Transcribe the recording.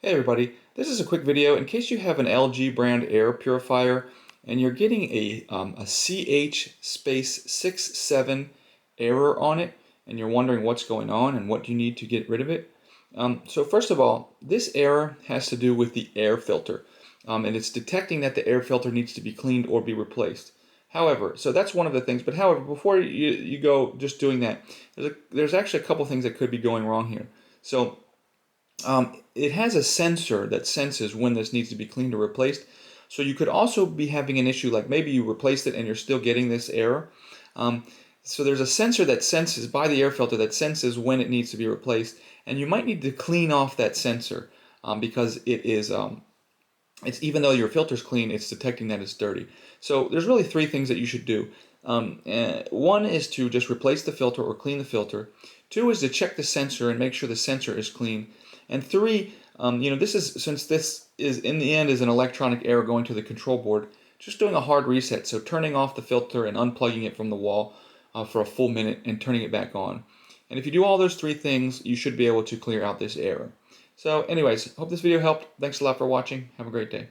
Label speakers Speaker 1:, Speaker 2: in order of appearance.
Speaker 1: Hey everybody, this is a quick video in case you have an LG brand air purifier and you're getting a CH space 67 error on it and you're wondering what's going on and what you need to get rid of it. So first of all, this error has to do with the air filter and it's detecting that the air filter needs to be cleaned or be replaced. However, so that's one of the things, but however, before you go just doing that, there's actually a couple things that could be going wrong here. So it has a sensor that senses when this needs to be cleaned or replaced. So you could also be having an issue like maybe you replaced it and you're still getting this error. So there's a sensor that senses by the air filter that senses when it needs to be replaced, and you might need to clean off that sensor because it's even though your filter's clean, it's detecting that it's dirty. So there's really three things that you should do. One is to just replace the filter or clean the filter. Two is to check the sensor and make sure the sensor is clean. And three, this is since this is in the end is an electronic error going to the control board, just doing a hard reset. So turning off the filter and unplugging it from the wall for a full minute and turning it back on. And if you do all those three things, you should be able to clear out this error. So anyways, hope this video helped. Thanks a lot for watching. Have a great day.